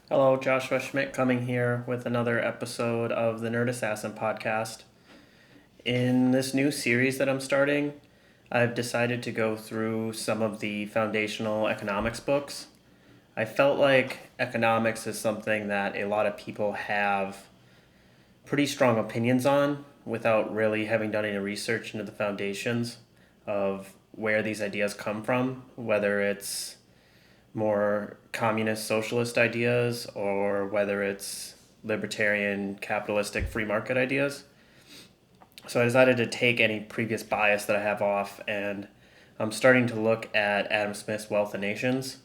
Hello, Joshua Schmidt coming here with another episode of the Nerd Assassin podcast. In this new series that I'm starting, I've decided to go through some of the foundational economics books. I felt like economics is something that a lot of people have pretty strong opinions on without really having done any research into the foundations of where these ideas come from, whether it's more communist socialist ideas or whether it's libertarian capitalistic free market ideas. So I decided to take any previous bias that I have off, and I'm starting to look at Adam Smith's Wealth of Nations.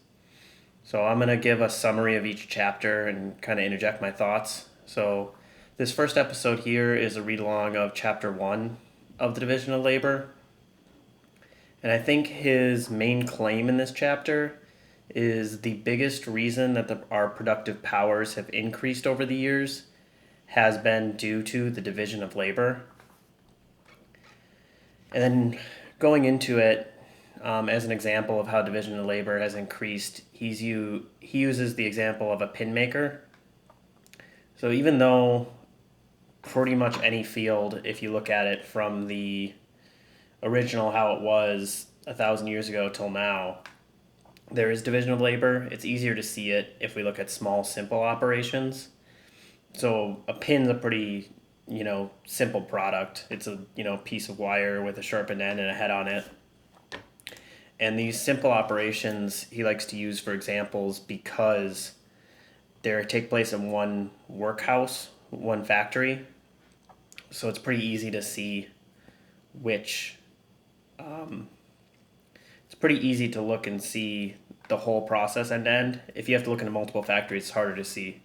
So I'm going to give a summary of each chapter and kind of interject my thoughts. So this first episode here is a read along of chapter 1 of the Division of Labor. And I think his main claim in this chapter is the biggest reason that our productive powers have increased over the years has been due to the division of labor. And then going into it, as an example of how division of labor has increased, he uses the example of a pin maker. So even though pretty much any field, if you look at it from the original how it was 1,000 years ago till now, there is division of labor. It's easier to see it if we look at small, simple operations. So a pin's a pretty, simple product. It's a, piece of wire with a sharpened end and a head on it. And these simple operations he likes to use for examples because they take place in one workhouse, one factory. So it's pretty easy to see which it's pretty easy to look and see the whole process end to end. If you have to look into multiple factories, it's harder to see.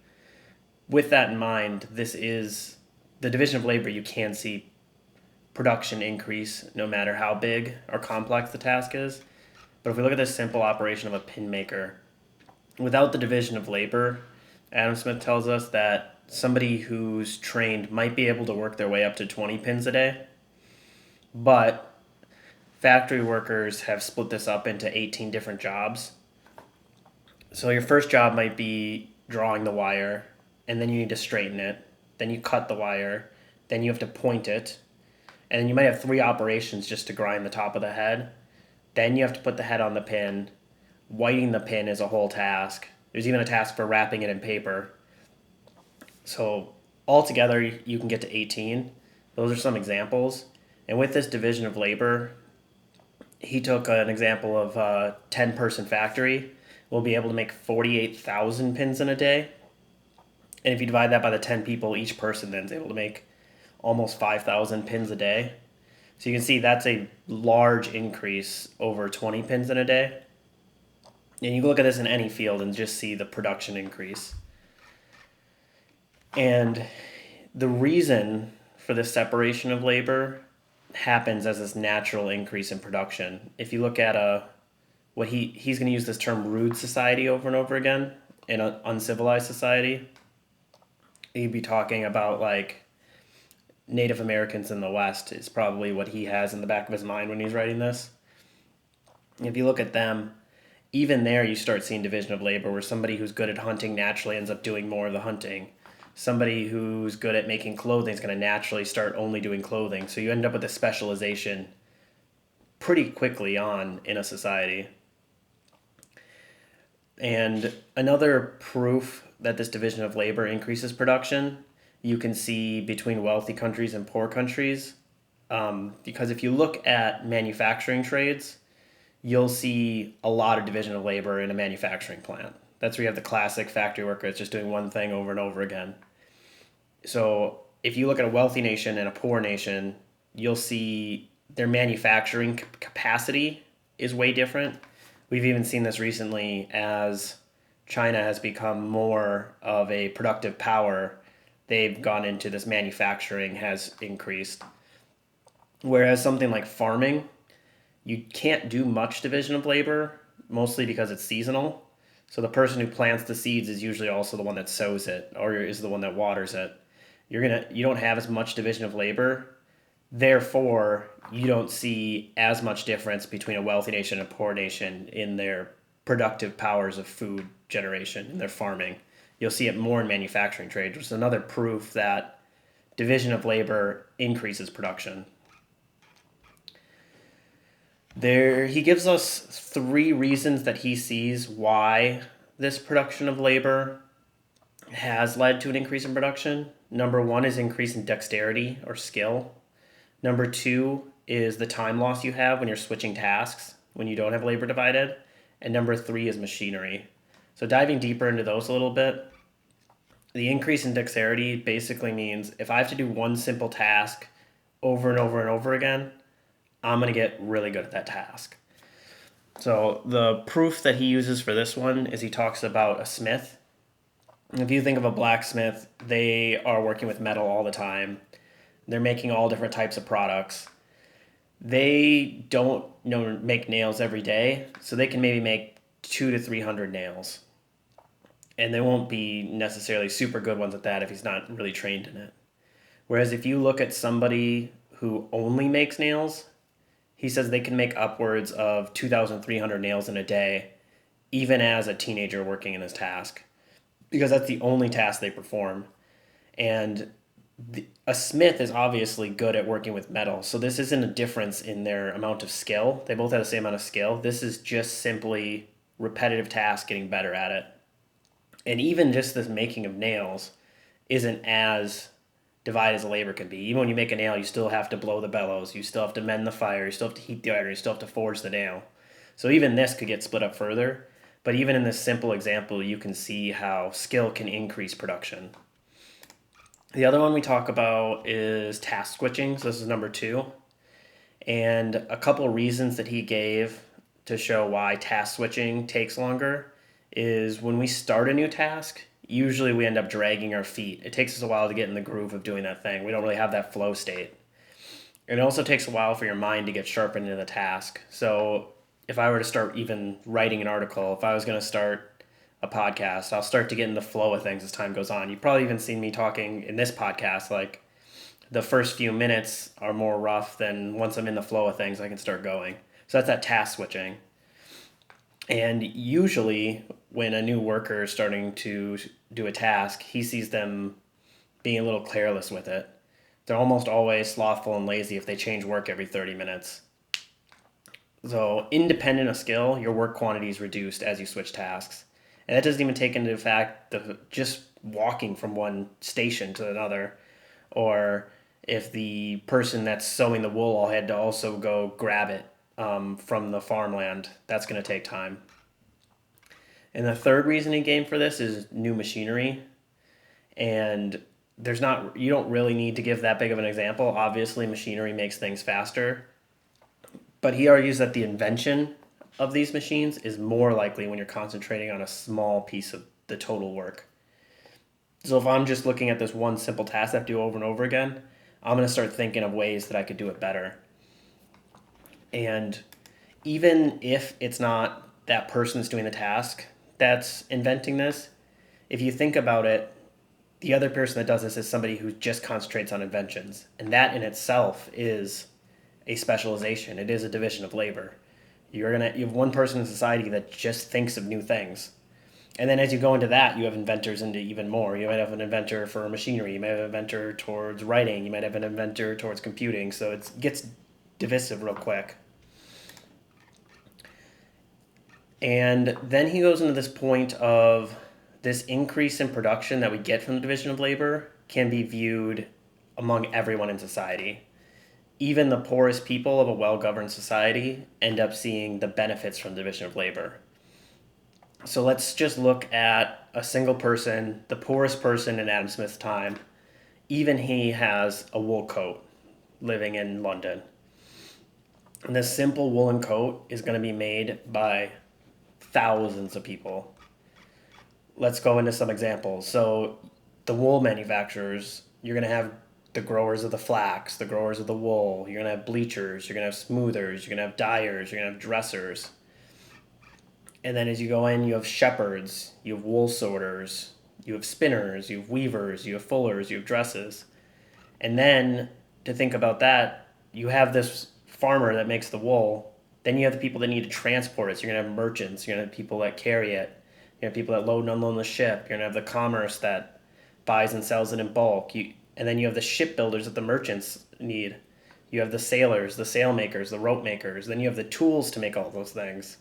With that in mind, this is the division of labor. You can see production increase no matter how big or complex the task is. But if we look at this simple operation of a pin maker, without the division of labor, Adam Smith tells us that somebody who's trained might be able to work their way up to 20 pins a day, but factory workers have split this up into 18 different jobs. So your first job might be drawing the wire, and then you need to straighten it. Then you cut the wire. Then you have to point it. And then you might have 3 operations just to grind the top of the head. Then you have to put the head on the pin. Whiting the pin is a whole task. There's even a task for wrapping it in paper. So altogether, you can get to 18. Those are some examples. And with this division of labor, he took an example of a 10-person factory. We'll be able to make 48,000 pins in a day. And if you divide that by the 10 people, each person then is able to make almost 5,000 pins a day. So you can see that's a large increase over 20 pins in a day. And you can look at this in any field and just see the production increase. And the reason for this separation of labor happens as this natural increase in production. If you look at what he's going to use this term rude society over and over again in an uncivilized society. He'd be talking about like Native Americans in the West is probably what he has in the back of his mind when he's writing this. If you look at them, even there you start seeing division of labor where somebody who's good at hunting naturally ends up doing more of the hunting. Somebody who's good at making clothing is going to naturally start only doing clothing. So you end up with a specialization pretty quickly on in a society. And another proof that this division of labor increases production, you can see between wealthy countries and poor countries. Because if you look at manufacturing trades, you'll see a lot of division of labor in a manufacturing plant. That's where you have the classic factory worker that's just doing one thing over and over again. So if you look at a wealthy nation and a poor nation, you'll see their manufacturing capacity is way different. We've even seen this recently as China has become more of a productive power. They've gone into this manufacturing has increased. Whereas something like farming, you can't do much division of labor, mostly because it's seasonal. So the person who plants the seeds is usually also the one that sows it or is the one that waters it. You don't have as much division of labor. Therefore, you don't see as much difference between a wealthy nation and a poor nation in their productive powers of food generation, in their farming. You'll see it more in manufacturing trade, which is another proof that division of labor increases production. He gives us 3 reasons that he sees why this production of labor has led to an increase in production. Number 1 is increase in dexterity or skill. Number 2 is the time loss you have when you're switching tasks, when you don't have labor divided. And number 3 is machinery. So diving deeper into those a little bit, the increase in dexterity basically means if I have to do one simple task over and over and over again, I'm going to get really good at that task. So the proof that he uses for this one is he talks about a smith. If you think of a blacksmith, they are working with metal all the time. They're making all different types of products. They don't make nails every day, so they can maybe make 200 to 300 nails. And they won't be necessarily super good ones at that if he's not really trained in it. Whereas if you look at somebody who only makes nails, he says they can make upwards of 2,300 nails in a day, even as a teenager working in this task, because that's the only task they perform. And a smith is obviously good at working with metal, so this isn't a difference in their amount of skill. They both have the same amount of skill. This is just simply repetitive tasks getting better at it. And even just this making of nails isn't as divided as a labor can be. Even when you make a nail, you still have to blow the bellows, you still have to mend the fire, you still have to heat the iron, you still have to forge the nail. So even this could get split up further. But even in this simple example, you can see how skill can increase production. The other one we talk about is task switching. So this is number 2. And a couple reasons that he gave to show why task switching takes longer is when we start a new task, usually we end up dragging our feet. It takes us a while to get in the groove of doing that thing. We don't really have that flow state. It also takes a while for your mind to get sharpened into the task. So if I were to start even writing an article, if I was going to start a podcast, I'll start to get in the flow of things as time goes on. You've probably even seen me talking in this podcast, like the first few minutes are more rough than once I'm in the flow of things, I can start going. So that's that task switching. And usually when a new worker is starting to do a task, he sees them being a little careless with it. They're almost always slothful and lazy if they change work every 30 minutes. So independent of skill, your work quantity is reduced as you switch tasks. And that doesn't even take into fact just walking from one station to another, or if the person that's sewing the wool all had to also go grab it from the farmland, that's going to take time. And the third reason he gave for this is new machinery. And you don't really need to give that big of an example. Obviously, machinery makes things faster. But he argues that the invention of these machines is more likely when you're concentrating on a small piece of the total work. So if I'm just looking at this one simple task I have to do over and over again, I'm going to start thinking of ways that I could do it better. And even if it's not that person that's doing the task that's inventing this, if you think about it, the other person that does this is somebody who just concentrates on inventions. And that in itself is a specialization. It is a division of labor. You have one person in society that just thinks of new things. And then as you go into that, you have inventors into even more. You might have an inventor for machinery. You might have an inventor towards writing. You might have an inventor towards computing. So it gets divisive real quick. And then he goes into this point of this increase in production that we get from the division of labor can be viewed among everyone in society. Even the poorest people of a well-governed society end up seeing the benefits from the division of labor. So let's just look at a single person, the poorest person in Adam Smith's time. Even he has a wool coat living in London. And this simple woolen coat is going to be made by thousands of people. Let's go into some examples. So the wool manufacturers, you're going to have the growers of the flax, the growers of the wool. You're going to have bleachers, you're going to have smoothers, you're going to have dyers, you're going to have dressers. And then as you go in, you have shepherds, you have wool sorters, you have spinners, you have weavers, you have fullers, you have dresses. And then to think about that, you have this farmer that makes the wool. Then you have the people that need to transport it. So you're going to have merchants, you're going to have people that carry it. You have people that load and unload the ship. You're going to have the commerce that buys and sells it in bulk. And then you have the shipbuilders that the merchants need. You have the sailors, the sail makers, the rope makers. Then you have the tools to make all those things.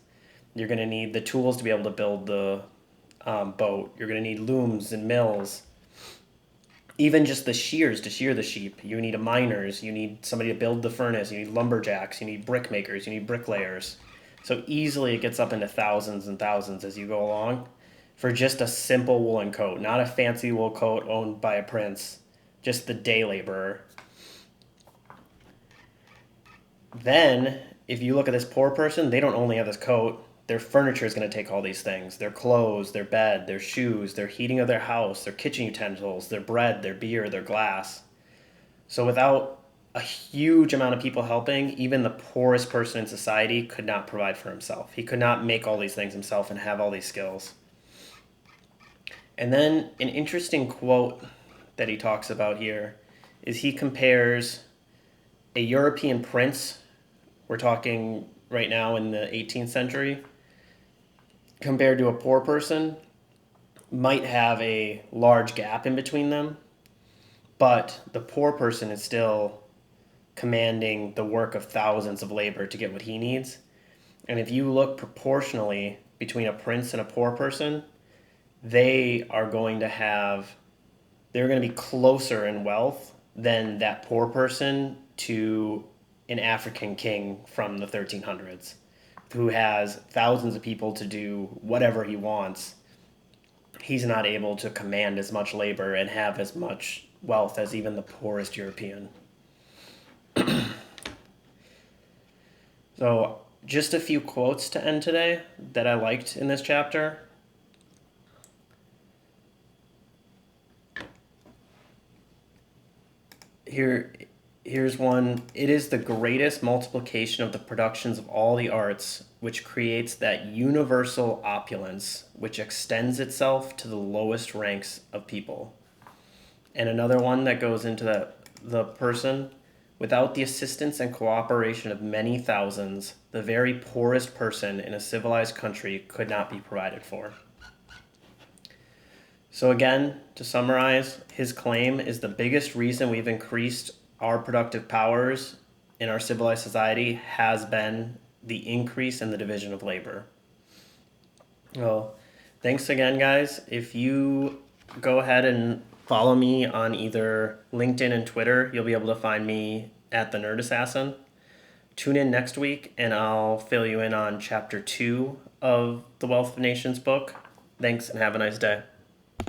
You're going to need the tools to be able to build the boat. You're going to need looms and mills. Even just the shears to shear the sheep. You need a miners. You need somebody to build the furnace. You need lumberjacks. You need brick makers. You need bricklayers. So easily it gets up into thousands and thousands as you go along for just a simple woolen coat, not a fancy wool coat owned by a prince, just the day laborer. Then, if you look at this poor person, they don't only have this coat. Their furniture is going to take all these things. Their clothes, their bed, their shoes, their heating of their house, their kitchen utensils, their bread, their beer, their glass. So without a huge amount of people helping, even the poorest person in society could not provide for himself. He could not make all these things himself and have all these skills. And then an interesting quote that he talks about here is he compares a European prince, we're talking right now in the 18th century, compared to a poor person, might have a large gap in between them, but the poor person is still commanding the work of thousands of labor to get what he needs. And if you look proportionally between a prince and a poor person, they're going to be closer in wealth than that poor person to an African king from the 1300s who has thousands of people to do whatever he wants. He's not able to command as much labor and have as much wealth as even the poorest European. So, just a few quotes to end today that I liked in this chapter. Here's one. It is the greatest multiplication of the productions of all the arts, which creates that universal opulence which extends itself to the lowest ranks of people. And another one that goes into the person. Without the assistance and cooperation of many thousands, the very poorest person in a civilized country could not be provided for. So again, to summarize, his claim is the biggest reason we've increased our productive powers in our civilized society has been the increase in the division of labor. Well, thanks again, guys. If you go ahead and follow me on either LinkedIn and Twitter, you'll be able to find me at the Nerd Assassin. Tune in next week and I'll fill you in on chapter 2 of the Wealth of Nations book. Thanks and have a nice day.